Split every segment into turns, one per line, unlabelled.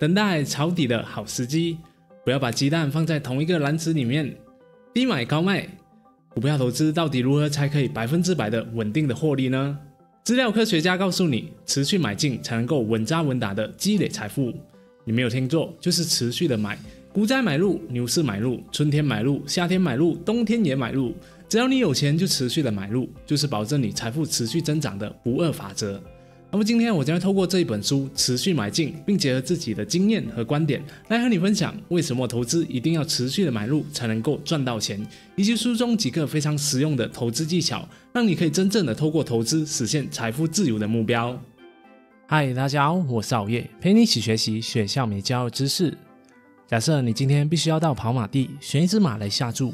等待抄底的好时机，不要把鸡蛋放在同一个篮子里面。低买高卖，股票投资到底如何才可以100%的稳定的获利呢？资料科学家告诉你，持续买进才能够稳扎稳打的积累财富。你没有听错，就是持续的买，股灾买入，牛市买入，春天买入，夏天买入，冬天也买入。只要你有钱就持续的买入，就是保证你财富持续增长的不二法则。那么今天我将会透过这一本书持续买进，并结合自己的经验和观点来和你分享为什么投资一定要持续的买入才能够赚到钱，以及书中几个非常实用的投资技巧，让你可以真正的透过投资实现财富自由的目标。嗨，大家好，我是熬夜，陪你一起学习学校没教的知识。假设你今天必须要到跑马地选一只马来下注，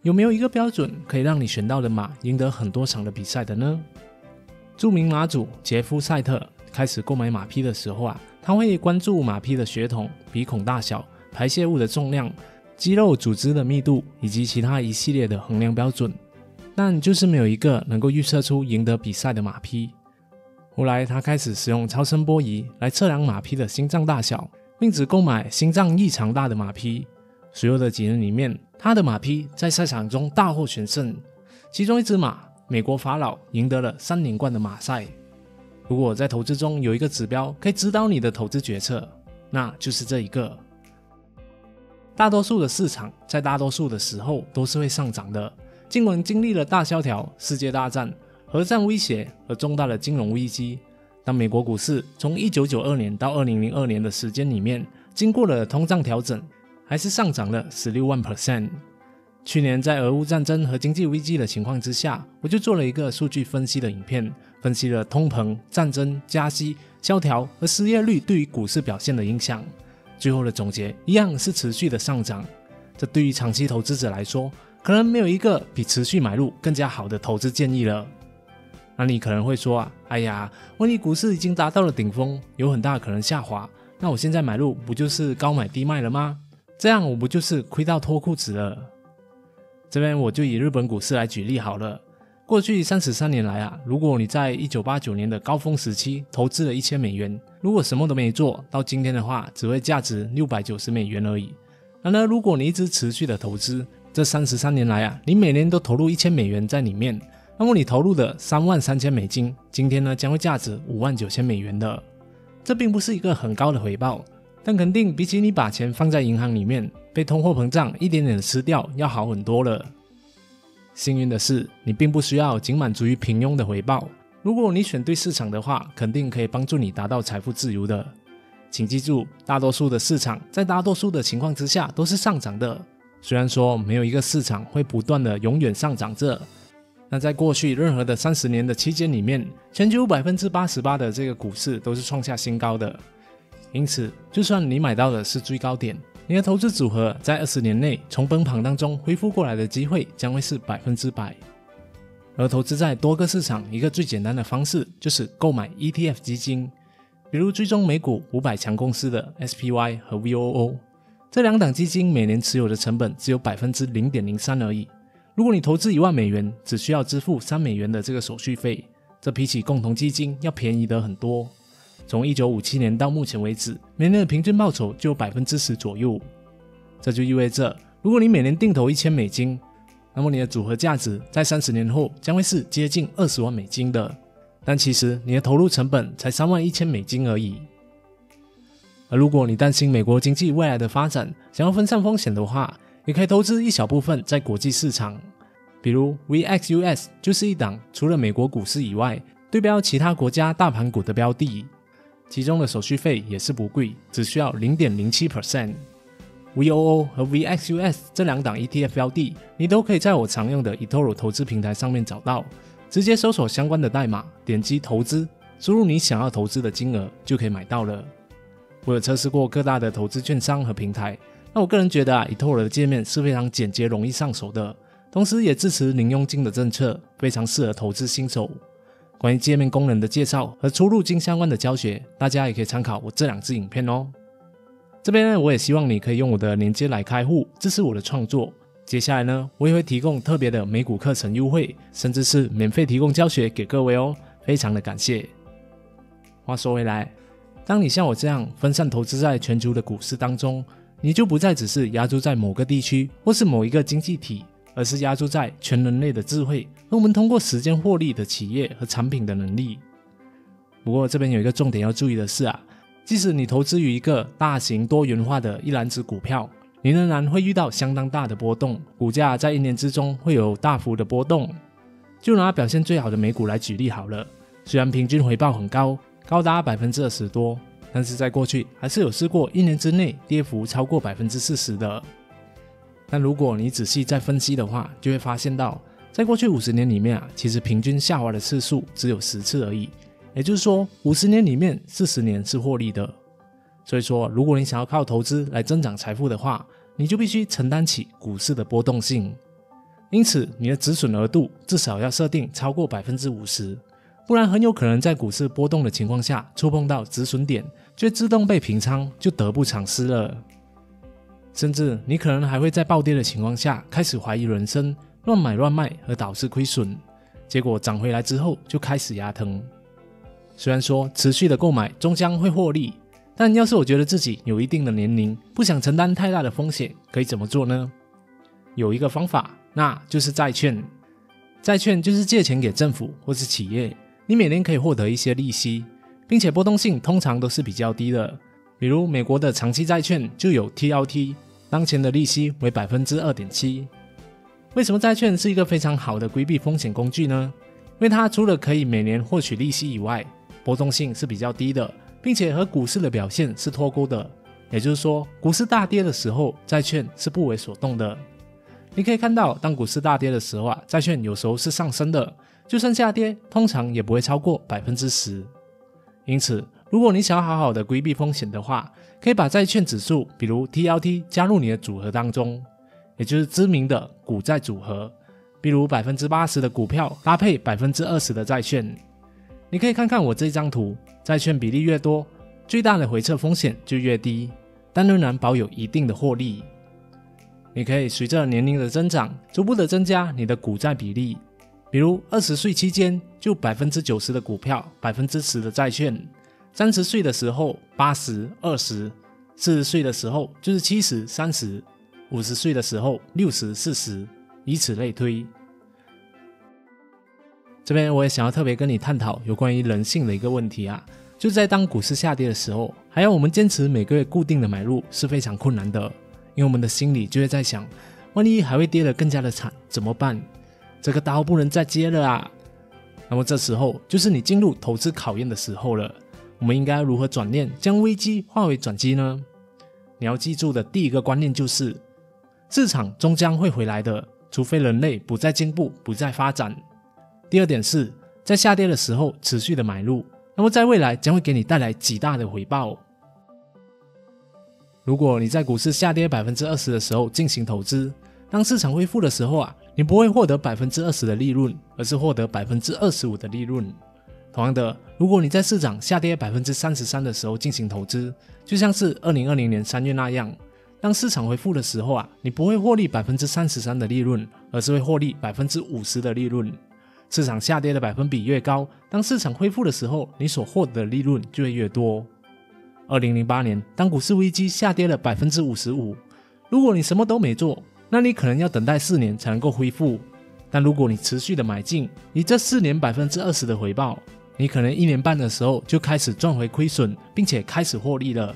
有没有一个标准可以让你选到的马赢得很多场的比赛的呢？著名马主杰夫·赛特开始购买马匹的时候他会关注马匹的血统、鼻孔大小、排泄物的重量、肌肉组织的密度以及其他一系列的衡量标准，但就是没有一个能够预测出赢得比赛的马匹。后来他开始使用超声波仪来测量马匹的心脏大小，并只购买心脏异常大的马匹。随后的几年里面，他的马匹在赛场中大获全胜，其中一只马美国法老赢得了3连冠的马赛。如果在投资中有一个指标可以指导你的投资决策，那就是这一个。大多数的市场在大多数的时候都是会上涨的，尽管经历了大萧条、世界大战、核战威胁和重大的金融危机，但美国股市从1992年到2002年的时间里面，经过了通胀调整，还是上涨了16万%。去年在俄乌战争和经济危机的情况之下，我就做了一个数据分析的影片，分析了通膨、战争、加息、萧条和失业率对于股市表现的影响。最后的总结一样是持续的上涨。这对于长期投资者来说，可能没有一个比持续买入更加好的投资建议了。那你可能会说哎呀，万一股市已经达到了顶峰，有很大可能下滑，那我现在买入不就是高买低卖了吗？这样我不就是亏到脱裤子了？这边我就以日本股市来举例好了。过去33年来如果你在1989年的高峰时期投资了1000美元，如果什么都没做，到今天的话只会价值690美元而已。然而如果你一直持续的投资，这33年来你每年都投入1000美元在里面，那么你投入的33000美金，今天呢将会价值59000美元的。这并不是一个很高的回报，但肯定比起你把钱放在银行里面被通货膨胀一点点的吃掉要好很多了。幸运的是，你并不需要仅满足于平庸的回报，如果你选对市场的话，肯定可以帮助你达到财富自由的。请记住，大多数的市场在大多数的情况之下都是上涨的，虽然说没有一个市场会不断的永远上涨着，那在过去任何的30年的期间里面，全球 88% 的这个股市都是创下新高的。因此就算你买到的是最高点，你的投资组合在20年内从崩盘当中恢复过来的机会将会是100%。而投资在多个市场一个最简单的方式就是购买 ETF 基金，比如追踪美股500强公司的 SPY 和 VOO， 这两档基金每年持有的成本只有 0.03% 而已。如果你投资1万美元，只需要支付3美元的这个手续费，这比起共同基金要便宜得很多。从1957年到目前为止，每年的平均报酬就有 10% 左右。这就意味着，如果你每年定投1000美金，那么你的组合价值在30年后将会是接近20万美金的。但其实你的投入成本才31000美金而已。而如果你担心美国经济未来的发展，想要分散风险的话，也可以投资一小部分在国际市场。比如 VXUS 就是一档除了美国股市以外，对标其他国家大盘股的标的。其中的手续费也是不贵，只需要 0.07%。VOO 和 VXUS 这两档 ETF 标的，你都可以在我常用的 eToro 投资平台上面找到，直接搜索相关的代码，点击投资，输入你想要投资的金额就可以买到了。我有测试过各大的投资券商和平台，那我个人觉得eToro 的界面是非常简洁容易上手的，同时也支持零佣金的政策，非常适合投资新手。关于界面功能的介绍和出入金相关的教学，大家也可以参考我这2支影片哦。这边呢，我也希望你可以用我的链接来开户，支持我的创作。接下来呢，我也会提供特别的美股课程优惠，甚至是免费提供教学给各位哦，非常的感谢。话说回来，当你像我这样分散投资在全球的股市当中，你就不再只是押注在某个地区或是某一个经济体，而是押注在全人类的智慧和我们通过时间获利的企业和产品的能力。不过这边有一个重点要注意的是即使你投资于一个大型多元化的一篮子股票，你仍然会遇到相当大的波动，股价在一年之中会有大幅的波动。就拿表现最好的美股来举例好了，虽然平均回报很高，高达 20% 多，但是在过去还是有试过一年之内跌幅超过 40% 的。但如果你仔细再分析的话，就会发现到在过去50年里面其实平均下滑的次数只有10次而已，也就是说50年里面40年是获利的。所以说如果你想要靠投资来增长财富的话，你就必须承担起股市的波动性。因此你的止损额度至少要设定超过 50%， 不然很有可能在股市波动的情况下触碰到止损点，就自动被平仓，就得不偿失了。甚至你可能还会在暴跌的情况下开始怀疑人生，乱买乱卖而导致亏损，结果涨回来之后就开始牙疼。虽然说持续的购买终将会获利，但要是我觉得自己有一定的年龄，不想承担太大的风险，可以怎么做呢？有一个方法，那就是债券。债券就是借钱给政府或是企业，你每年可以获得一些利息，并且波动性通常都是比较低的。比如美国的长期债券就有 TLT， 当前的利息为 2.7%。 为什么债券是一个非常好的规避风险工具呢？因为它除了可以每年获取利息以外，波动性是比较低的，并且和股市的表现是脱钩的。也就是说，股市大跌的时候，债券是不为所动的。你可以看到，当股市大跌的时候债券有时候是上升的，就算下跌，通常也不会超过 10%。 因此，如果你想要好好的规避风险的话，可以把债券指数，比如 TLT 加入你的组合当中，也就是知名的股债组合，比如 80% 的股票搭配 20% 的债券。你可以看看我这张图，债券比例越多，最大的回撤风险就越低，但仍然保有一定的获利。你可以随着年龄的增长，逐步的增加你的股债比例，比如20岁期间就 90% 的股票， 10% 的债券，30岁的时候 80, 20, 40岁的时候就是 70, 30, 50岁的时候60, 40，以此类推。这边我也想要特别跟你探讨有关于人性的一个问题就是在当股市下跌的时候，还要我们坚持每个月固定的买入是非常困难的，因为我们的心里就会在想，万一还会跌得更加的惨怎么办？这个刀不能再接了那么这时候就是你进入投资考验的时候了。我们应该如何转念将危机化为转机呢？你要记住的第一个观念就是，市场终将会回来的，除非人类不再进步，不再发展。第二点是，在下跌的时候持续的买入，那么在未来将会给你带来极大的回报。如果你在股市下跌 20% 的时候进行投资，当市场恢复的时候你不会获得 20% 的利润，而是获得 25% 的利润。同样的，如果你在市场下跌 33% 的时候进行投资，就像是2020年3月那样，当市场恢复的时候你不会获利 33% 的利润，而是会获利 50% 的利润。市场下跌的百分比越高，当市场恢复的时候，你所获得的利润就会越多。2008年，当股市危机下跌了 55%， 如果你什么都没做，那你可能要等待4年才能够恢复。但如果你持续的买进，你这4年 20% 的回报，你可能1年半的时候就开始赚回亏损，并且开始获利了。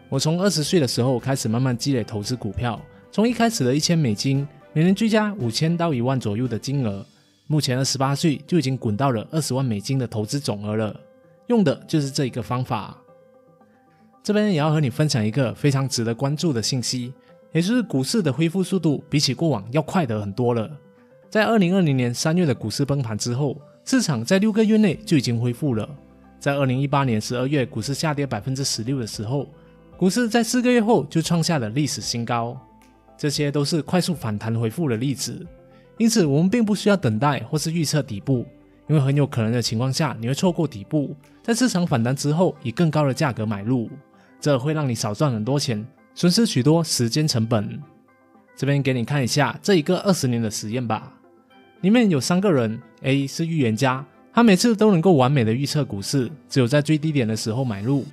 我从20岁的时候开始慢慢积累投资股票，从一开始的$1000，每年追加5000到1万左右的金额，目前28岁就已经滚到了$20万的投资总额了，用的就是这一个方法。这边也要和你分享一个非常值得关注的信息，也就是股市的恢复速度比起过往要快得很多了。在2020年3月的股市崩盘之后，市场在6个月内就已经恢复了。在2018年12月股市下跌 16% 的时候，股市在4个月后就创下了历史新高。这些都是快速反弹恢复的例子，因此我们并不需要等待或是预测底部，因为很有可能的情况下你会错过底部，在市场反弹之后以更高的价格买入，这会让你少赚很多钱，损失许多时间成本。这边给你看一下这一个20年的实验吧。里面有3个人， A 是预言家，他每次都能够完美的预测股市，只有在最低点的时候买入。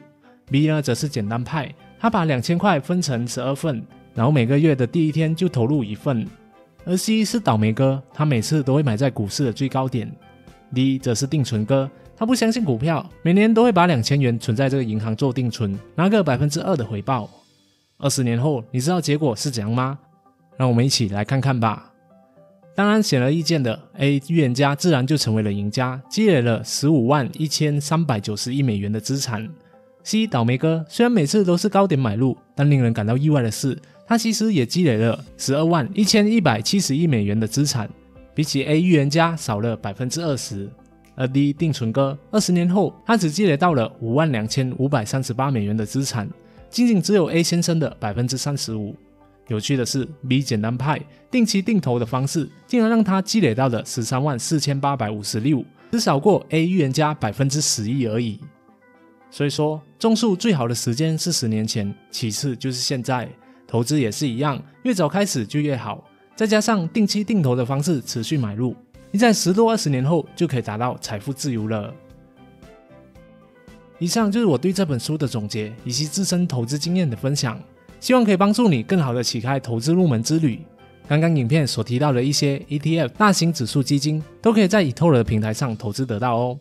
B 呢则是简单派，他把2000块分成12份，然后每个月的第一天就投入1份。而 C 是倒霉哥，他每次都会买在股市的最高点。D 则是定存哥，他不相信股票，每年都会把2000元存在这个银行做定存，拿个 2% 的回报。20年后，你知道结果是怎样吗？让我们一起来看看吧。当然显而易见的 A 预言家自然就成为了赢家，积累了151390亿美元的资产。C 倒霉哥虽然每次都是高点买入，但令人感到意外的是，他其实也积累了121170亿美元的资产，比起 A 预言家少了 20%。而 D 定存哥20年后，他只积累到了52538美元的资产，仅仅只有 A 先生的 35%。有趣的是 B 简单派定期定投的方式竟然让他积累到了134856，只少过 A 预言家 11% 而已。所以说种树最好的时间是10年前，其次就是现在。投资也是一样，越早开始就越好，再加上定期定投的方式持续买入，你在10多20年后就可以达到财富自由了。以上就是我对这本书的总结以及自身投资经验的分享，希望可以帮助你更好的启开投资入门之旅。刚刚影片所提到的一些 ETF 大型指数基金都可以在eToro的平台上投资得到哦。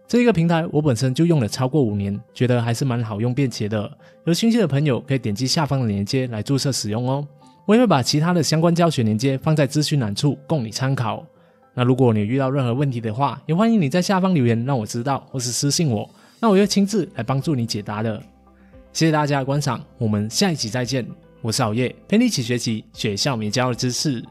这一个平台我本身就用了超过5年，觉得还是蛮好用便捷的，有兴趣的朋友可以点击下方的链接来注册使用哦。我也会把其他的相关教学链接放在资讯栏处供你参考。那如果你遇到任何问题的话，也欢迎你在下方留言让我知道，或是私信我，那我会亲自来帮助你解答的。谢谢大家的观赏，我们下一集再见。我是熬夜，陪你一起学习学校没教的知识。